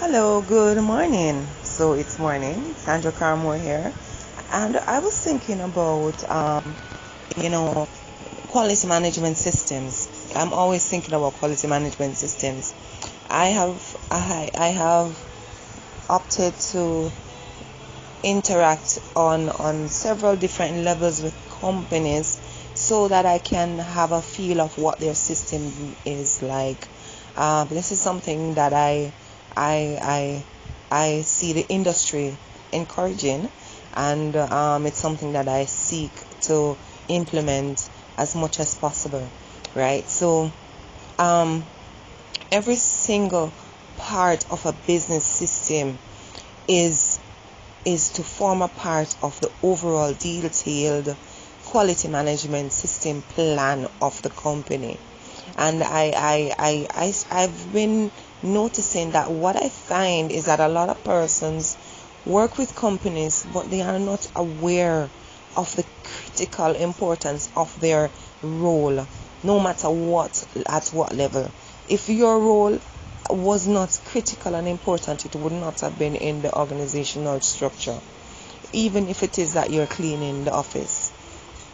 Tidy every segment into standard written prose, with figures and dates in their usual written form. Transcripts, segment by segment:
Hello, good morning. So it's morning, Sandra Carr-Moore here, and I was thinking about, you know, quality management systems. I'm always thinking about quality management systems. I have opted to interact on several different levels with companies so that I can have a feel of what their system is like. This is something that I I see the industry encouraging, and it's something that I seek to implement as much as possible, right? So every single part of a business system is to form a part of the overall detailed quality management system plan of the company. And I've been noticing that what I find is that a lot of persons work with companies, but they are not aware of the critical importance of their role, no matter what, at what level. If your role was not critical and important, it would not have been in the organizational structure. Even if it is that you're cleaning the office,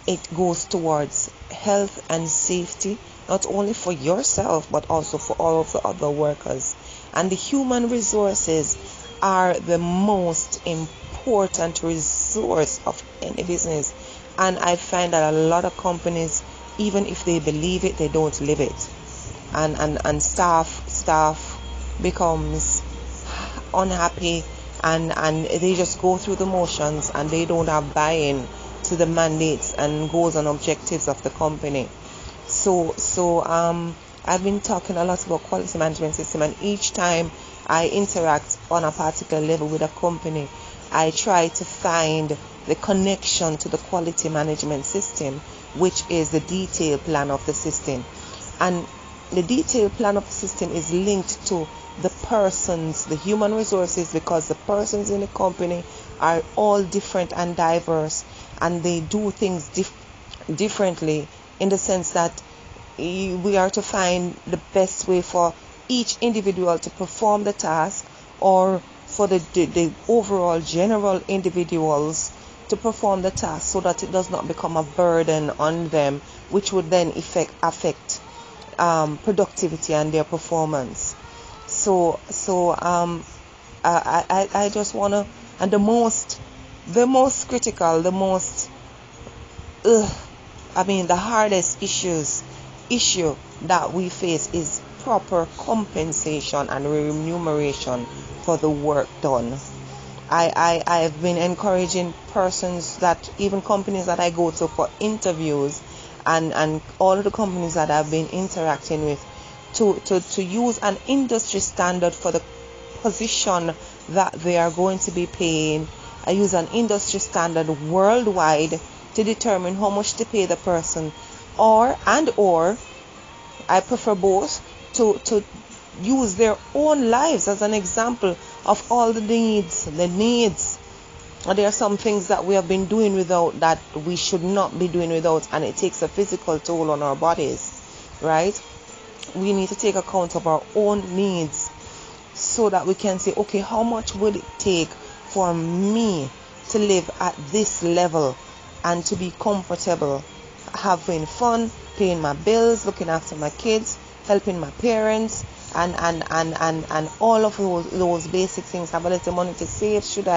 it goes towards health and safety, not only for yourself but also for all of the other workers. And the human resources are the most important resource of any business. And I find that a lot of companies, even if they believe it, they don't live it. And staff becomes unhappy, and they just go through the motions, and they don't have buy-in to the mandates and goals and objectives of the company. So I've been talking a lot about quality management system, and each time I interact on a particular level with a company, I try to find the connection to the quality management system, which is the detailed plan of the system. And the detailed plan of the system is linked to the persons, the human resources, because the persons in the company are all different and diverse, and they do things differently, in the sense that we are to find the best way for each individual to perform the task, or for the overall general individuals to perform the task, so that it does not become a burden on them, which would then affect productivity and their performance. I just wanna, and the most critical, the hardest issue that we face is proper compensation and remuneration for the work done. I've been encouraging persons, that even companies that I go to for interviews, and all of the companies that I've been interacting with, to use an industry standard for the position that they are going to be paying. I use an industry standard worldwide to determine how much to pay the person, or I prefer both, to use their own lives as an example of all the needs. There are some things that we have been doing without, that we should not be doing without, and it takes a physical toll on our bodies, right? We need to take account of our own needs, so that we can say, okay, how much will it take for me to live at this level and to be comfortable, having fun, paying my bills, looking after my kids, helping my parents, and all of those basic things. Have a little money to save should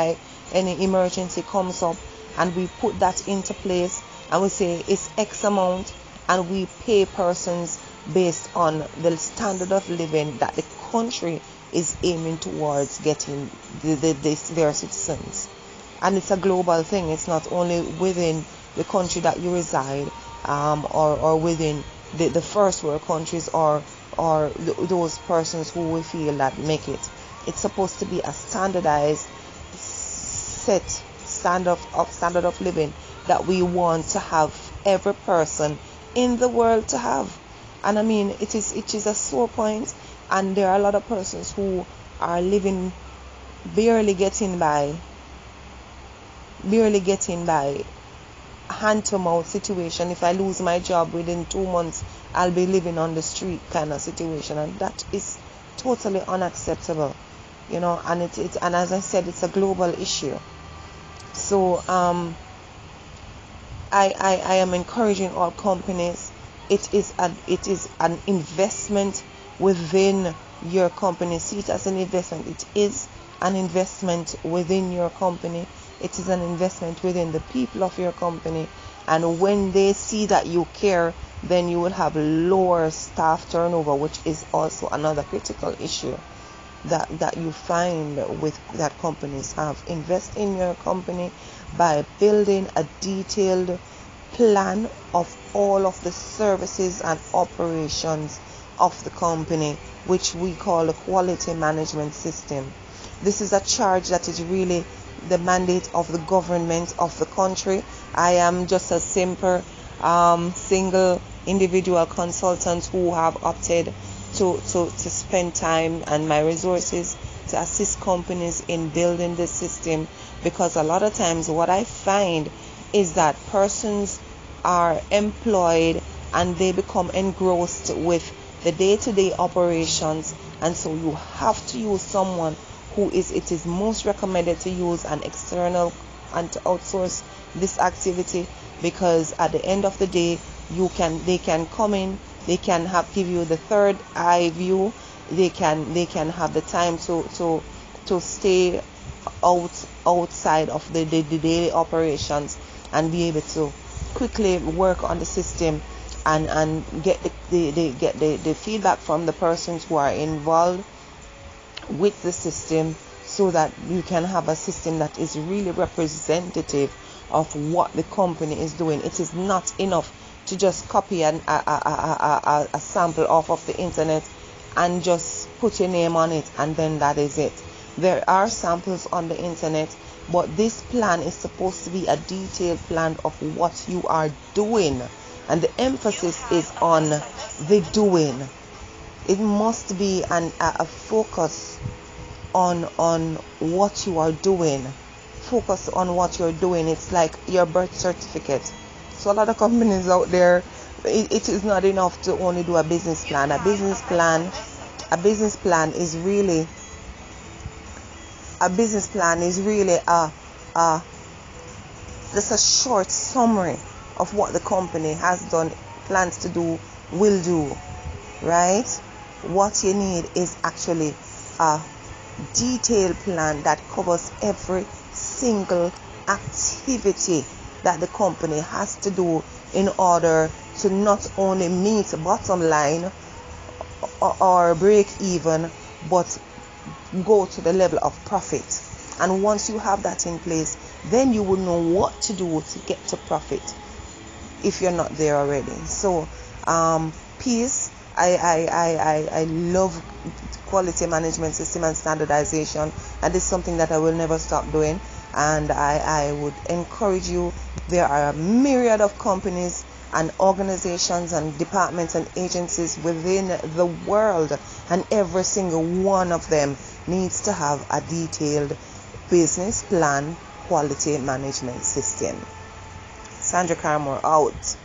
any emergency comes up, and we put that into place, and we say it's X amount, and we pay persons based on the standard of living that the country is aiming towards getting their citizens. And it's a global thing. It's not only within the country that you reside, or within the first world countries, or those persons who we feel that make it. It's supposed to be a standardized set standard of living that we want to have every person in the world to have. And I mean, it is a sore point, and there are a lot of persons who are living barely getting by, hand to mouth situation. If I lose my job within 2 months, I'll be living on the street kind of situation, and that is totally unacceptable. and and as I said, it's a global issue. So I am encouraging all companies. It is an investment within your company. See it as an investment. It is an investment within your company. It is an investment within the people of your company. And when they see that you care, then you will have lower staff turnover, which is also another critical issue that you find with that companies have. Invest in your company by building a detailed plan of all of the services and operations of the company, which we call a quality management system. This is a charge that is really the mandate of the government of the country. I am just a simple single individual consultant who have opted to spend time and my resources to assist companies in building this system, because a lot of times what I find is that persons are employed and they become engrossed with the day-to-day operations, and so you have to use someone who it is most recommended to use an external and to outsource this activity, because at the end of the day they can come in, they can give you the third eye view, they can have the time to stay outside of the daily operations and be able to quickly work on the system and get the feedback from the persons who are involved with the system, so that you can have a system that is really representative of what the company is doing. It is not enough to just copy a sample off of the internet and just put your name on it and then that is it. There are samples on the internet, but this plan is supposed to be a detailed plan of what you are doing, and the emphasis is on the doing. It must be a focus on what you are doing. Focus on what you're doing. It's like your birth certificate. So a lot of companies out there, it is not enough to only do a business plan. A business plan is really just a short summary of what the company has done, plans to do, will do, right? What you need is actually a detailed plan that covers every single activity that the company has to do in order to not only meet bottom line or break even, but go to the level of profit. And once you have that in place, then you will know what to do to get to profit if you're not there already. So peace. I love quality management system and standardization, and this is something that I will never stop doing, and I would encourage you. There are a myriad of companies and organizations and departments and agencies within the world, and every single one of them needs to have a detailed business plan quality management system. Sandra Carr-Moore out.